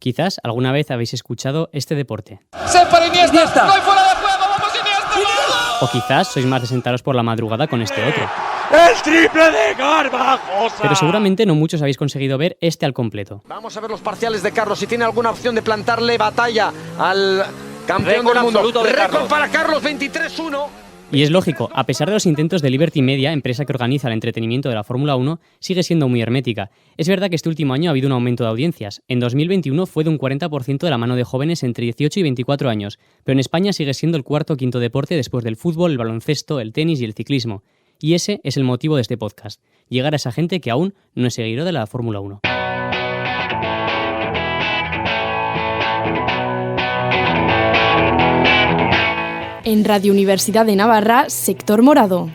Quizás alguna vez habéis escuchado este deporte. ¡Se para Iniesta! ¡Gol fuera de juego! ¡Vamos Iniesta! O quizás sois más de sentaros por la madrugada con este otro. ¡El triple de Garbajosa! Pero seguramente no muchos habéis conseguido ver este al completo. Vamos a ver los parciales de Carlos, si tiene alguna opción de plantarle batalla al campeón del mundo. Récord para Carlos, 23-1. Y es lógico, a pesar de los intentos de Liberty Media, empresa que organiza el entretenimiento de la Fórmula 1, sigue siendo muy hermética. Es verdad que este último año ha habido un aumento de audiencias. En 2021 fue de un 40% de la mano de jóvenes entre 18 y 24 años, pero en España sigue siendo el cuarto o quinto deporte después del fútbol, el baloncesto, el tenis y el ciclismo. Y ese es el motivo de este podcast, llegar a esa gente que aún no es seguidor de la Fórmula 1. En Radio Universidad de Navarra, Sector Morado.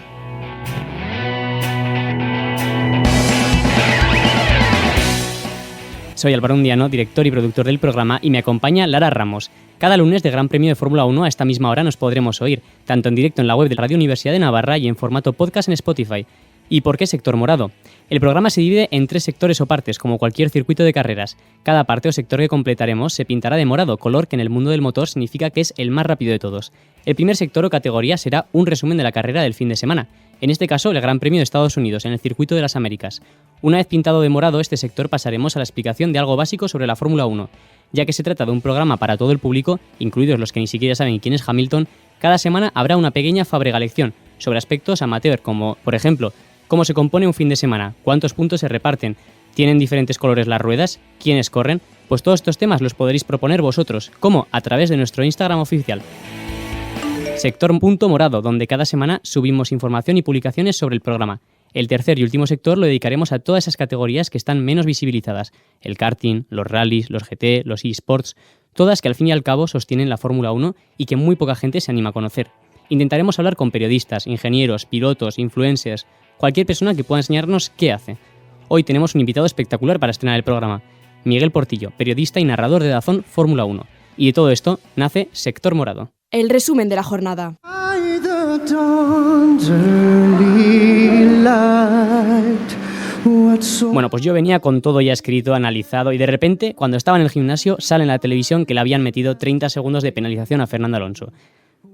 Soy Álvaro Undiano, director y productor del programa, y me acompaña Lara Ramos. Cada lunes de Gran Premio de Fórmula 1 a esta misma hora nos podremos oír, tanto en directo en la web de Radio Universidad de Navarra y en formato podcast en Spotify. ¿Y por qué sector morado? El programa se divide en 3 sectores o partes, como cualquier circuito de carreras. Cada parte o sector que completaremos se pintará de morado, color que en el mundo del motor significa que es el más rápido de todos. El primer sector o categoría será un resumen de la carrera del fin de semana. En este caso, el Gran Premio de Estados Unidos, en el Circuito de las Américas. Una vez pintado de morado este sector, pasaremos a la explicación de algo básico sobre la Fórmula 1. Ya que se trata de un programa para todo el público, incluidos los que ni siquiera saben quién es Hamilton, cada semana habrá una pequeña fábrega lección sobre aspectos amateur, como, por ejemplo, cómo se compone un fin de semana, cuántos puntos se reparten, tienen diferentes colores las ruedas, quiénes corren. Pues todos estos temas los podréis proponer vosotros. ¿Cómo? A través de nuestro Instagram oficial. Sector.morado, donde cada semana subimos información y publicaciones sobre el programa. El tercer y último sector lo dedicaremos a todas esas categorías que están menos visibilizadas. El karting, los rallies, los GT, los eSports, todas que al fin y al cabo sostienen la Fórmula 1 y que muy poca gente se anima a conocer. Intentaremos hablar con periodistas, ingenieros, pilotos, influencers, cualquier persona que pueda enseñarnos qué hace. Hoy tenemos un invitado espectacular para estrenar el programa. Miguel Portillo, periodista y narrador de DAZN Fórmula 1. Y de todo esto nace Sector Morado. El resumen de la jornada. Bueno, pues yo venía con todo ya escrito, analizado, y de repente, cuando estaba en el gimnasio, sale en la televisión que le habían metido 30 segundos de penalización a Fernando Alonso.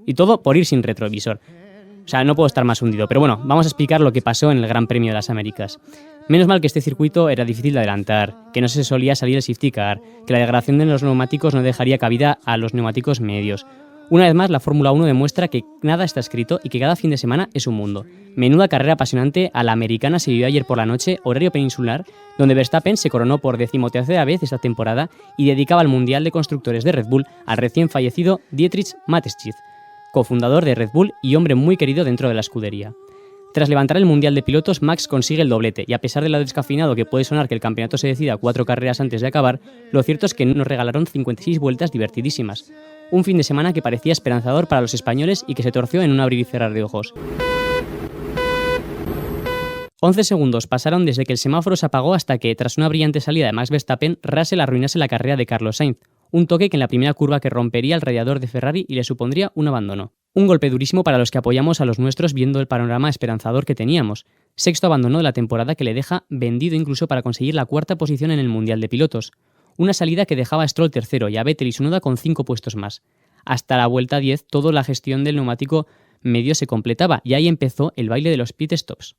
Y todo por ir sin retrovisor. O sea, no puedo estar más hundido. Pero bueno, vamos a explicar lo que pasó en el Gran Premio de las Américas. Menos mal que este circuito era difícil de adelantar, que no se solía salir el safety car, que la degradación de los neumáticos no dejaría cabida a los neumáticos medios. Una vez más, la Fórmula 1 demuestra que nada está escrito y que cada fin de semana es un mundo. Menuda carrera apasionante a la americana se vivió ayer por la noche, horario peninsular, donde Verstappen se coronó por 13ª vez esta temporada y dedicaba el Mundial de Constructores de Red Bull al recién fallecido Dietrich Mateschitz, cofundador de Red Bull y hombre muy querido dentro de la escudería. Tras levantar el Mundial de Pilotos, Max consigue el doblete, y a pesar de lo descafeinado que puede sonar que el campeonato se decida 4 carreras antes de acabar, lo cierto es que nos regalaron 56 vueltas divertidísimas. Un fin de semana que parecía esperanzador para los españoles y que se torció en un abrir y cerrar de ojos. 11 segundos pasaron desde que el semáforo se apagó hasta que, tras una brillante salida de Max Verstappen, Russell arruinase la carrera de Carlos Sainz, un toque que en la primera curva que rompería el radiador de Ferrari y le supondría un abandono. Un golpe durísimo para los que apoyamos a los nuestros viendo el panorama esperanzador que teníamos. Sexto abandono de la temporada que le deja vendido incluso para conseguir la 4ª posición en el Mundial de Pilotos. Una salida que dejaba a Stroll tercero y a Vettel y Tsunoda con 5 puestos más. Hasta la vuelta 10, toda la gestión del neumático medio se completaba y ahí empezó el baile de los pit stops.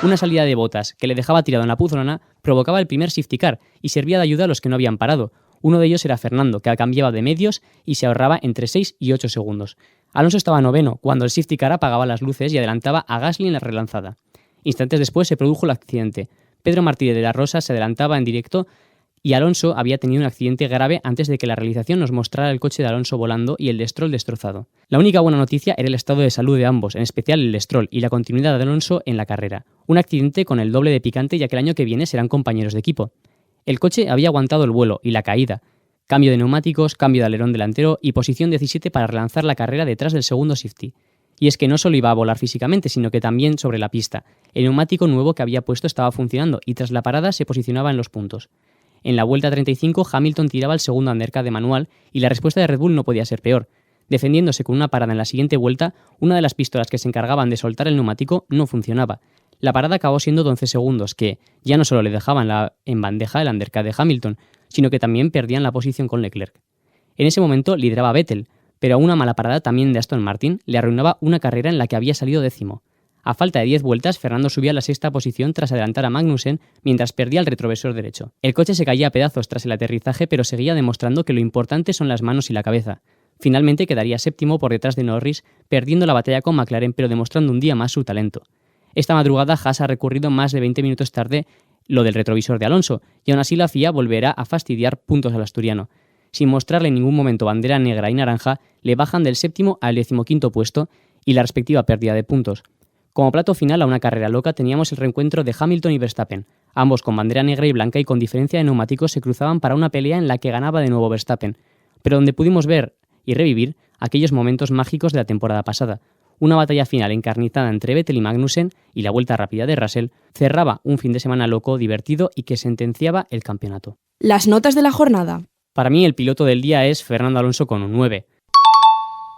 Una salida de Bottas que le dejaba tirado en la puzolana provocaba el primer safety car y servía de ayuda a los que no habían parado. Uno de ellos era Fernando, que cambiaba de medios y se ahorraba entre 6 y 8 segundos. Alonso estaba noveno, cuando el safety car apagaba las luces y adelantaba a Gasly en la relanzada. Instantes después se produjo el accidente. Pedro Martínez de la Rosa se adelantaba en directo y Alonso había tenido un accidente grave antes de que la realización nos mostrara el coche de Alonso volando y el de Stroll destrozado. La única buena noticia era el estado de salud de ambos, en especial el de Stroll, y la continuidad de Alonso en la carrera. Un accidente con el doble de picante, ya que el año que viene serán compañeros de equipo. El coche había aguantado el vuelo y la caída. Cambio de neumáticos, cambio de alerón delantero y posición 17 para relanzar la carrera detrás del segundo safety. Y es que no solo iba a volar físicamente, sino que también sobre la pista. El neumático nuevo que había puesto estaba funcionando y tras la parada se posicionaba en los puntos. En la vuelta 35, Hamilton tiraba el segundo undercut de manual y la respuesta de Red Bull no podía ser peor. Defendiéndose con una parada en la siguiente vuelta, una de las pistolas que se encargaban de soltar el neumático no funcionaba. La parada acabó siendo de 11 segundos, que ya no solo le dejaban en bandeja el undercut de Hamilton, sino que también perdían la posición con Leclerc. En ese momento lideraba Vettel, pero una mala parada también de Aston Martin le arruinaba una carrera en la que había salido 10º. A falta de 10 vueltas, Fernando subía a la 6ª posición tras adelantar a Magnussen mientras perdía el retrovisor derecho. El coche se caía a pedazos tras el aterrizaje, pero seguía demostrando que lo importante son las manos y la cabeza. Finalmente quedaría 7º por detrás de Norris, perdiendo la batalla con McLaren, pero demostrando un día más su talento. Esta madrugada Haas ha recurrido más de 20 minutos tarde lo del retrovisor de Alonso, y aún así la FIA volverá a fastidiar puntos al asturiano. Sin mostrarle en ningún momento bandera negra y naranja, le bajan del 7º al 15º puesto y la respectiva pérdida de puntos. Como plato final a una carrera loca teníamos el reencuentro de Hamilton y Verstappen. Ambos con bandera negra y blanca y con diferencia de neumáticos se cruzaban para una pelea en la que ganaba de nuevo Verstappen, pero donde pudimos ver y revivir aquellos momentos mágicos de la temporada pasada. Una batalla final encarnizada entre Vettel y Magnussen y la vuelta rápida de Russell cerraba un fin de semana loco, divertido y que sentenciaba el campeonato. Las notas de la jornada. Para mí el piloto del día es Fernando Alonso con un 9.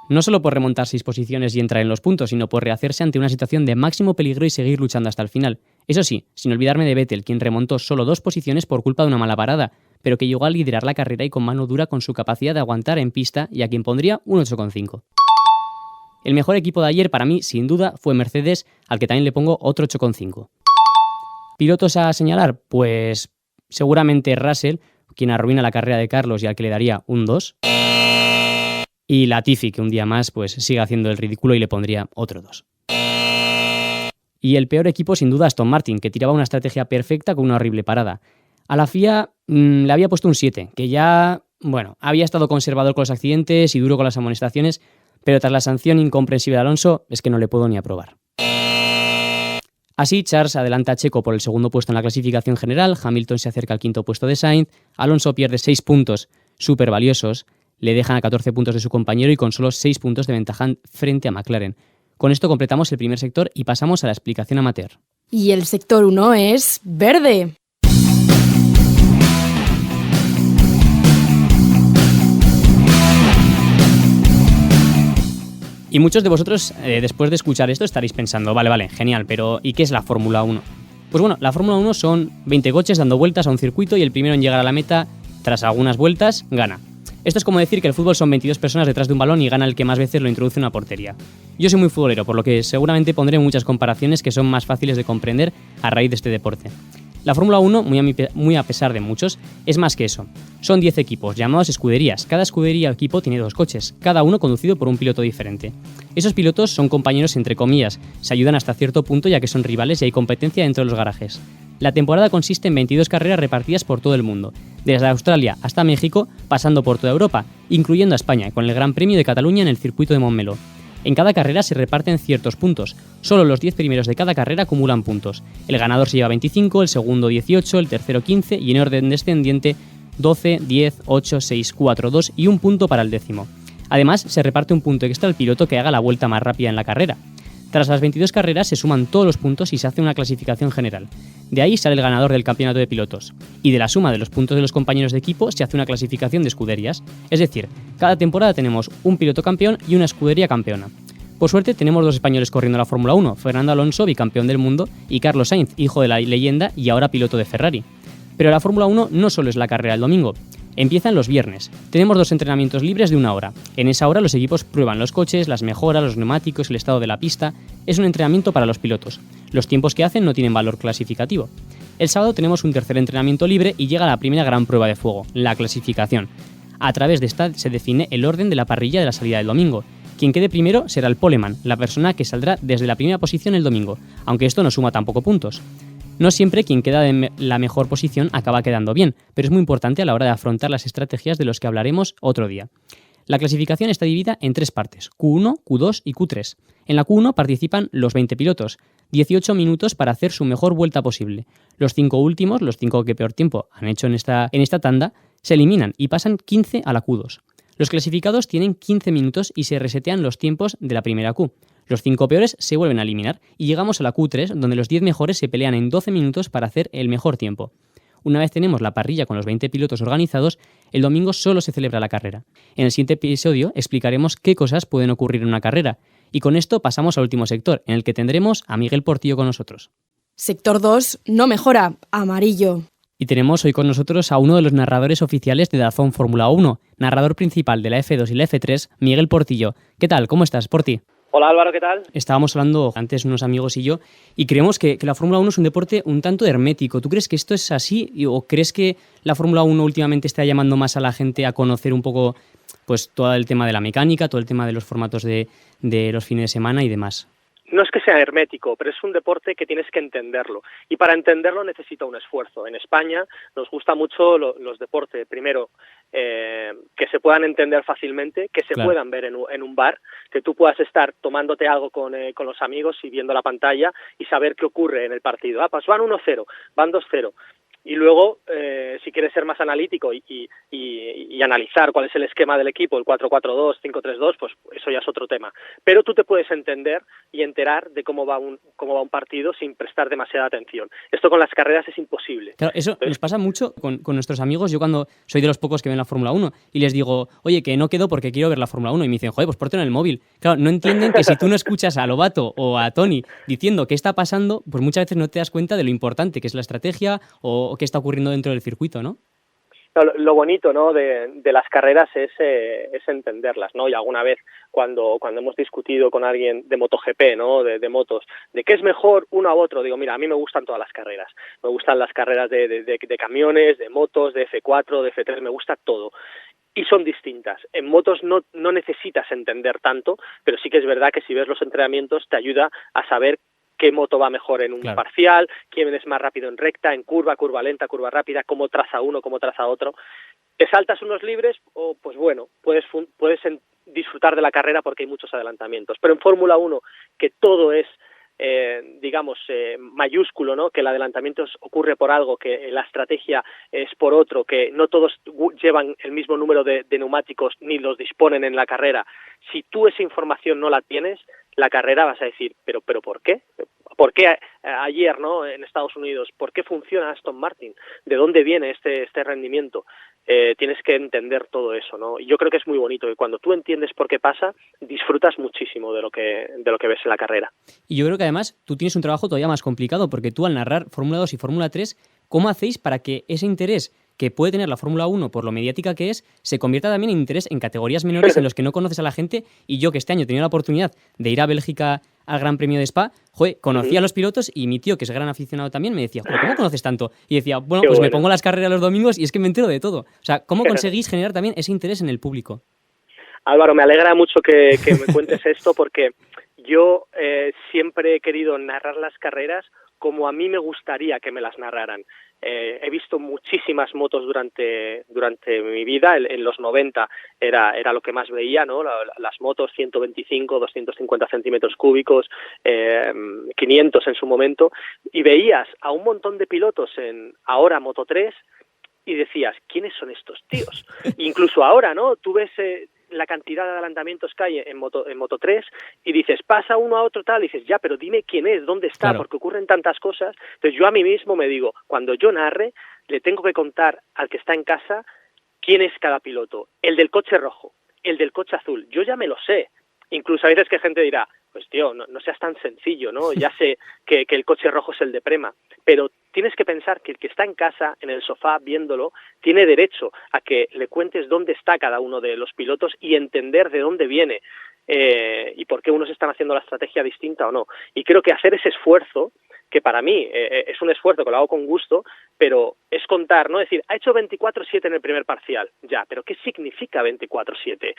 No solo por remontar 6 posiciones y entrar en los puntos, sino por rehacerse ante una situación de máximo peligro y seguir luchando hasta el final. Eso sí, sin olvidarme de Vettel, quien remontó solo 2 posiciones por culpa de una mala parada, pero que llegó a liderar la carrera y con mano dura con su capacidad de aguantar en pista y a quien pondría un 8,5. El mejor equipo de ayer para mí, sin duda, fue Mercedes, al que también le pongo otro 8,5. ¿Pilotos a señalar? Pues seguramente Russell, quien arruina la carrera de Carlos y al que le daría un 2. Y Latifi, que un día más pues sigue haciendo el ridículo y le pondría otro 2. Y el peor equipo sin duda Aston Martin, que tiraba una estrategia perfecta con una horrible parada. A la FIA le había puesto un 7, que ya, había estado conservador con los accidentes y duro con las amonestaciones, pero tras la sanción incomprensible de Alonso es que no le puedo ni aprobar. Así, Charles adelanta a Checo por el segundo puesto en la clasificación general, Hamilton se acerca al 5º puesto de Sainz, Alonso pierde 6 puntos súper valiosos, le dejan a 14 puntos de su compañero y con solo 6 puntos de ventaja frente a McLaren. Con esto completamos el primer sector y pasamos a la explicación amateur. Y el sector 1 es verde. Y muchos de vosotros, después de escuchar esto, estaréis pensando, vale, genial, pero ¿y qué es la Fórmula 1? Pues bueno, la Fórmula 1 son 20 coches dando vueltas a un circuito y el primero en llegar a la meta, tras algunas vueltas, gana. Esto es como decir que el fútbol son 22 personas detrás de un balón y gana el que más veces lo introduce en una portería. Yo soy muy futbolero, por lo que seguramente pondré muchas comparaciones que son más fáciles de comprender a raíz de este deporte. La Fórmula 1, muy a pesar de muchos, es más que eso. Son 10 equipos, llamados escuderías. Cada escudería o equipo tiene 2 coches, cada uno conducido por un piloto diferente. Esos pilotos son compañeros entre comillas, se ayudan hasta cierto punto ya que son rivales y hay competencia dentro de los garajes. La temporada consiste en 22 carreras repartidas por todo el mundo, desde Australia hasta México, pasando por toda Europa, incluyendo a España, con el Gran Premio de Cataluña en el circuito de Montmeló. En cada carrera se reparten ciertos puntos. Solo los 10 primeros de cada carrera acumulan puntos. El ganador se lleva 25, el segundo 18, el tercero 15 y en orden descendiente 12, 10, 8, 6, 4, 2 y un punto para el décimo. Además, se reparte un punto extra al piloto que haga la vuelta más rápida en la carrera. Tras las 22 carreras se suman todos los puntos y se hace una clasificación general. De ahí sale el ganador del campeonato de pilotos. Y de la suma de los puntos de los compañeros de equipo se hace una clasificación de escuderías. Es decir, cada temporada tenemos un piloto campeón y una escudería campeona. Por suerte tenemos 2 españoles corriendo la Fórmula 1, Fernando Alonso, bicampeón del mundo, y Carlos Sainz, hijo de la leyenda y ahora piloto de Ferrari. Pero la Fórmula 1 no solo es la carrera del domingo. Empiezan los viernes. Tenemos 2 entrenamientos libres de 1 hora. En esa hora los equipos prueban los coches, las mejoras, los neumáticos, el estado de la pista. Es un entrenamiento para los pilotos. Los tiempos que hacen no tienen valor clasificativo. El sábado tenemos un tercer entrenamiento libre y llega la primera gran prueba de fuego, la clasificación. A través de esta se define el orden de la parrilla de la salida del domingo. Quien quede primero será el poleman, la persona que saldrá desde la primera posición el domingo, aunque esto no suma tampoco puntos. No siempre quien queda en la mejor posición acaba quedando bien, pero es muy importante a la hora de afrontar las estrategias de los que hablaremos otro día. La clasificación está dividida en 3 partes, Q1, Q2 y Q3. En la Q1 participan los 20 pilotos, 18 minutos para hacer su mejor vuelta posible. Los 5 últimos, los 5 que peor tiempo han hecho en esta tanda, se eliminan y pasan 15 a la Q2. Los clasificados tienen 15 minutos y se resetean los tiempos de la primera Q. Los 5 peores se vuelven a eliminar y llegamos a la Q3, donde los 10 mejores se pelean en 12 minutos para hacer el mejor tiempo. Una vez tenemos la parrilla con los 20 pilotos organizados, el domingo solo se celebra la carrera. En el siguiente episodio explicaremos qué cosas pueden ocurrir en una carrera. Y con esto pasamos al último sector, en el que tendremos a Miguel Portillo con nosotros. Sector 2 no mejora, amarillo. Y tenemos hoy con nosotros a uno de los narradores oficiales de DAZN Fórmula 1, narrador principal de la F2 y la F3, Miguel Portillo. ¿Qué tal? ¿Cómo estás, Porti? Hola Álvaro, ¿qué tal? Estábamos hablando antes unos amigos y yo y creemos que la Fórmula 1 es un deporte un tanto hermético. ¿Tú crees que esto es así o crees que la Fórmula 1 últimamente está llamando más a la gente a conocer un poco pues todo el tema de la mecánica, todo el tema de los formatos de los fines de semana y demás? No es que sea hermético, pero es un deporte que tienes que entenderlo. Y para entenderlo necesita un esfuerzo. En España nos gusta mucho los deportes. Primero, que se puedan entender fácilmente, que se puedan ver en un bar, que tú puedas estar tomándote algo con los amigos y viendo la pantalla y saber qué ocurre en el partido. Pues van 1-0, van 2-0. Y luego, si quieres ser más analítico y analizar cuál es el esquema del equipo, el 4-4-2, 5-3-2, pues eso ya es otro tema. Pero tú te puedes entender y enterar de cómo va un partido sin prestar demasiada atención. Esto con las carreras es imposible. Claro, eso nos pasa mucho con nuestros amigos. Yo cuando soy de los pocos que ven la Fórmula 1 y les digo, oye, que no quedo porque quiero ver la Fórmula 1, y me dicen, joder, pues ponte en el móvil. Claro, no entienden que si tú no escuchas a Lobato o a Tony diciendo qué está pasando, pues muchas veces no te das cuenta de lo importante que es la estrategia o qué está ocurriendo dentro del circuito, ¿no? Lo bonito, ¿no?, de las carreras es entenderlas, ¿no? Y alguna vez cuando hemos discutido con alguien de MotoGP, ¿no?, de motos, de qué es mejor uno a otro, digo, mira, a mí me gustan todas las carreras. Me gustan las carreras de camiones, de motos, de F4, de F3, me gusta todo. Y son distintas. En motos no necesitas entender tanto, pero sí que es verdad que si ves los entrenamientos te ayuda a saber qué moto va mejor en un parcial, quién es más rápido en recta, en curva lenta, curva rápida, cómo traza uno, cómo traza otro. Te saltas unos libres o, pues bueno, puedes disfrutar de la carrera porque hay muchos adelantamientos. Pero en Fórmula 1, que todo es, mayúsculo, ¿no?, que el adelantamiento ocurre por algo, que la estrategia es por otro, que no todos llevan el mismo número de neumáticos ni los disponen en la carrera. Si tú esa información no la tienes, la carrera vas a decir, pero ¿por qué? ¿Por qué ayer, ¿no?, en Estados Unidos? ¿Por qué funciona Aston Martin? ¿De dónde viene este rendimiento? Tienes que entender todo eso, ¿no? Y yo creo que es muy bonito, y cuando tú entiendes por qué pasa, disfrutas muchísimo de lo que ves en la carrera. Y yo creo que además tú tienes un trabajo todavía más complicado, porque tú al narrar Fórmula 2 y Fórmula 3, ¿cómo hacéis para que ese interés que puede tener la Fórmula 1 por lo mediática que es, se convierta también en interés en categorías menores en los que no conoces a la gente? Y yo, que este año he tenido la oportunidad de ir a Bélgica al Gran Premio de Spa, conocí a los pilotos, y mi tío, que es gran aficionado también, me decía, ¿cómo conoces tanto? Y decía, bueno, pues me pongo las carreras los domingos y es que me entero de todo. O sea, ¿cómo conseguís generar también ese interés en el público? Álvaro, me alegra mucho que me cuentes esto, porque yo siempre he querido narrar las carreras como a mí me gustaría que me las narraran. He visto muchísimas motos durante mi vida. En los 90 era lo que más veía, ¿no? Las motos 125, 250 centímetros cúbicos, 500 en su momento, y veías a un montón de pilotos ahora Moto3 y decías, ¿quiénes son estos tíos? Incluso ahora, ¿no?, tú ves la cantidad de adelantamientos que hay en Moto3 y dices, pasa uno a otro tal, y dices, ya, pero dime quién es, dónde está, claro, porque ocurren tantas cosas. Entonces yo a mí mismo me digo, cuando yo narre, le tengo que contar al que está en casa quién es cada piloto, el del coche rojo, el del coche azul, yo ya me lo sé. Incluso a veces que gente dirá, pues tío, no seas tan sencillo, ¿no? Ya sé que el coche rojo es el de Prema, pero tienes que pensar que el que está en casa, en el sofá, viéndolo, tiene derecho a que le cuentes dónde está cada uno de los pilotos y entender de dónde viene y por qué unos están haciendo la estrategia distinta o no. Y creo que hacer ese esfuerzo, que para mí es un esfuerzo que lo hago con gusto, pero es contar, ¿no? Es decir, ha hecho 24-7 en el primer parcial, ya, pero ¿qué significa 24-7?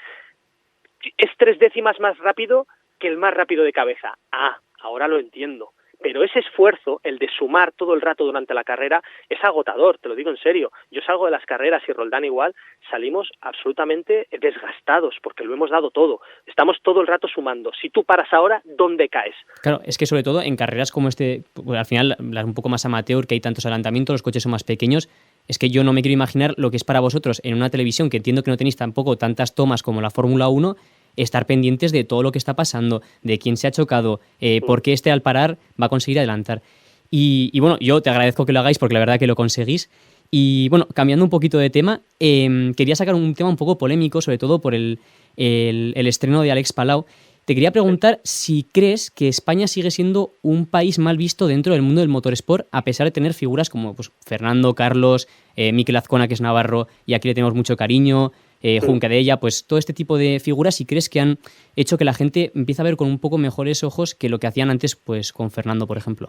Es 3 décimas más rápido que el más rápido de cabeza. Ah, ahora lo entiendo. Pero ese esfuerzo, el de sumar todo el rato durante la carrera, es agotador, te lo digo en serio. Yo salgo de las carreras, y Roldán igual, salimos absolutamente desgastados porque lo hemos dado todo. Estamos todo el rato sumando. Si tú paras ahora, ¿dónde caes? Claro, es que sobre todo en carreras como pues al final, las un poco más amateur, que hay tantos adelantamientos, los coches son más pequeños, es que yo no me quiero imaginar lo que es para vosotros en una televisión, que entiendo que no tenéis tampoco tantas tomas como la Fórmula 1, estar pendientes de todo lo que está pasando, de quién se ha chocado, por qué al parar va a conseguir adelantar. Y bueno, yo te agradezco que lo hagáis porque la verdad que lo conseguís. Y bueno, cambiando un poquito de tema, quería sacar un tema un poco polémico, sobre todo por el estreno de Alex Palau, te quería preguntar si crees que España sigue siendo un país mal visto dentro del mundo del motorsport, a pesar de tener figuras como pues, Fernando, Carlos, Mikel Azcona, que es navarro, y aquí le tenemos mucho cariño, Junca de ella, pues todo este tipo de figuras, si crees que han hecho que la gente empiece a ver con un poco mejores ojos que lo que hacían antes pues con Fernando, por ejemplo.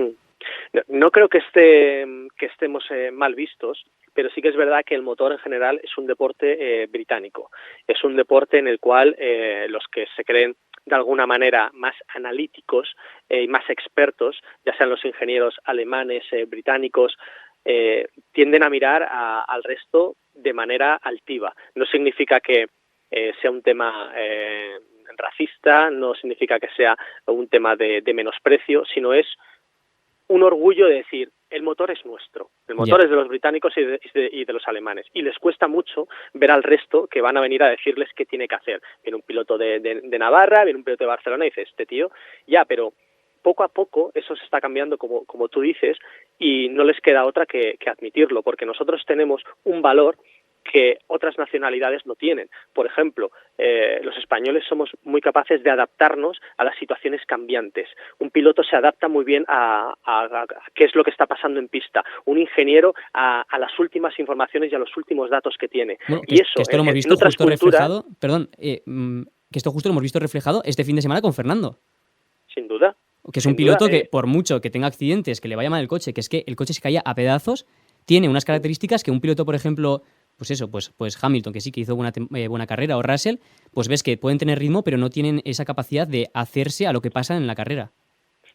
No creo que estemos mal vistos, pero sí que es verdad que el motor en general es un deporte británico. Es un deporte en el cual los que se creen de alguna manera más analíticos y más expertos, ya sean los ingenieros alemanes, británicos, tienden a mirar al resto de manera altiva. No significa que sea un tema racista, no significa que sea un tema de menosprecio, sino es un orgullo de decir, el motor es nuestro, el motor es de los británicos y de los alemanes, y les cuesta mucho ver al resto que van a venir a decirles qué tiene que hacer. Viene un piloto de Navarra, viene un piloto de Barcelona y dice, este tío, ya, pero poco a poco eso se está cambiando como tú dices, y no les queda otra que admitirlo, porque nosotros tenemos un valor que otras nacionalidades no tienen. Por ejemplo, los españoles somos muy capaces de adaptarnos a las situaciones cambiantes. Un piloto se adapta muy bien a qué es lo que está pasando en pista. Un ingeniero a las últimas informaciones y a los últimos datos que tiene. Bueno, y eso, que esto lo hemos visto justo reflejado, que esto justo lo hemos visto reflejado este fin de semana con Fernando. Sin duda. Que es un piloto que, por mucho que tenga accidentes, que le vaya mal el coche, que es que el coche se caía a pedazos, tiene unas características que un piloto, por ejemplo, pues Hamilton, que sí que hizo buena carrera, o Russell, pues ves que pueden tener ritmo, pero no tienen esa capacidad de hacerse a lo que pasa en la carrera.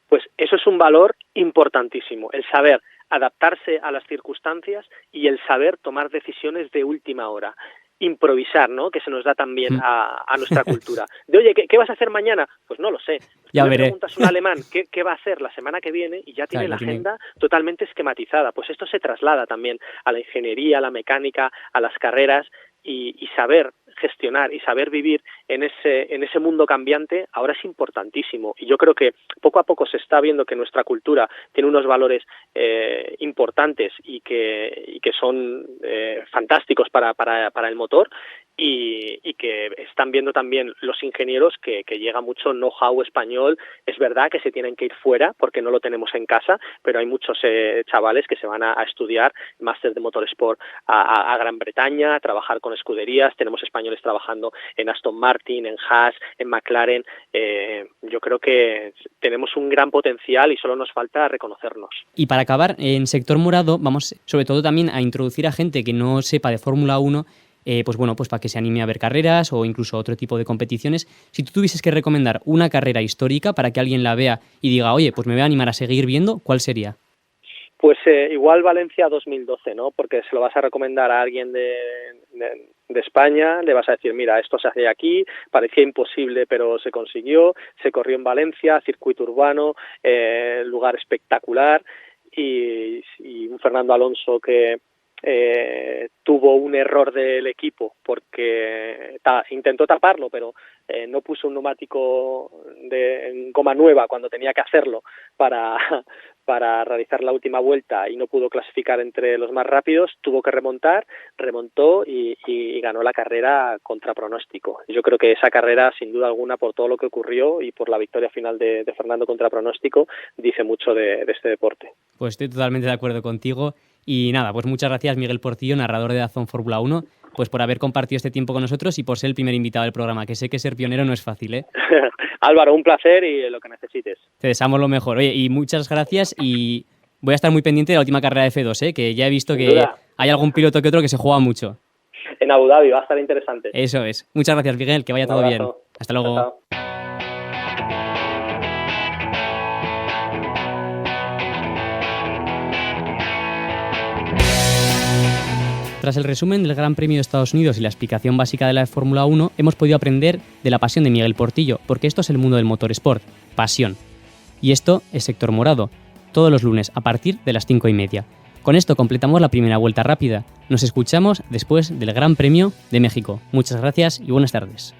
Pues eso es un valor importantísimo, el saber adaptarse a las circunstancias y el saber tomar decisiones de última hora. Improvisar, ¿no? Que se nos da también a nuestra cultura. De, oye, ¿qué vas a hacer mañana? Pues no lo sé. Ya le veré. Preguntas a un alemán qué va a hacer la semana que viene y ya tiene la agenda totalmente esquematizada. Pues esto se traslada también a la ingeniería, a la mecánica, a las carreras y saber gestionar y saber vivir en ese mundo cambiante ahora es importantísimo. Y yo creo que poco a poco se está viendo que nuestra cultura tiene unos valores importantes y que son fantásticos para el motor y que están viendo también los ingenieros que llega mucho know-how español. Es verdad que se tienen que ir fuera porque no lo tenemos en casa, pero hay muchos chavales que se van a estudiar máster de motorsport a Gran Bretaña, a trabajar con escuderías. Tenemos españoles trabajando en Aston Martin, en Haas, en McLaren. Yo creo que tenemos un gran potencial y solo nos falta reconocernos. Y para acabar, en sector morado vamos sobre todo también a introducir a gente que no sepa de Fórmula 1, pues para que se anime a ver carreras o incluso otro tipo de competiciones. Si tú tuvieses que recomendar una carrera histórica para que alguien la vea y diga, oye, pues me voy a animar a seguir viendo, ¿cuál sería? Pues igual Valencia 2012, ¿no? Porque se lo vas a recomendar a alguien de España, le vas a decir, mira, esto se hace aquí, parecía imposible, pero se consiguió, se corrió en Valencia, circuito urbano, lugar espectacular, y un Fernando Alonso que tuvo un error del equipo porque intentó taparlo, pero no puso un neumático en goma nueva cuando tenía que hacerlo para realizar la última vuelta y no pudo clasificar entre los más rápidos. Tuvo que remontó y ganó la carrera contra pronóstico. Yo creo que esa carrera, sin duda alguna, por todo lo que ocurrió y por la victoria final de Fernando contra pronóstico, dice mucho de este deporte. Pues estoy totalmente de acuerdo contigo. Y nada, pues muchas gracias, Miguel Portillo, narrador de DAZN Fórmula 1, pues por haber compartido este tiempo con nosotros y por ser el primer invitado del programa, que sé que ser pionero no es fácil, ¿eh? Álvaro, un placer y lo que necesites. Te deseamos lo mejor. Oye, y muchas gracias y voy a estar muy pendiente de la última carrera de F2, ¿eh? Que ya he visto que hay algún piloto que otro que se juega mucho. En Abu Dhabi va a estar interesante. Eso es. Muchas gracias, Miguel, que vaya todo bien. Hasta luego. Chao. Tras el resumen del Gran Premio de Estados Unidos y la explicación básica de la Fórmula 1, hemos podido aprender de la pasión de Miguel Portillo, porque esto es el mundo del motorsport, pasión. Y esto es Sector Morado, todos los lunes a partir de las 5:30. Con esto completamos la primera vuelta rápida. Nos escuchamos después del Gran Premio de México. Muchas gracias y buenas tardes.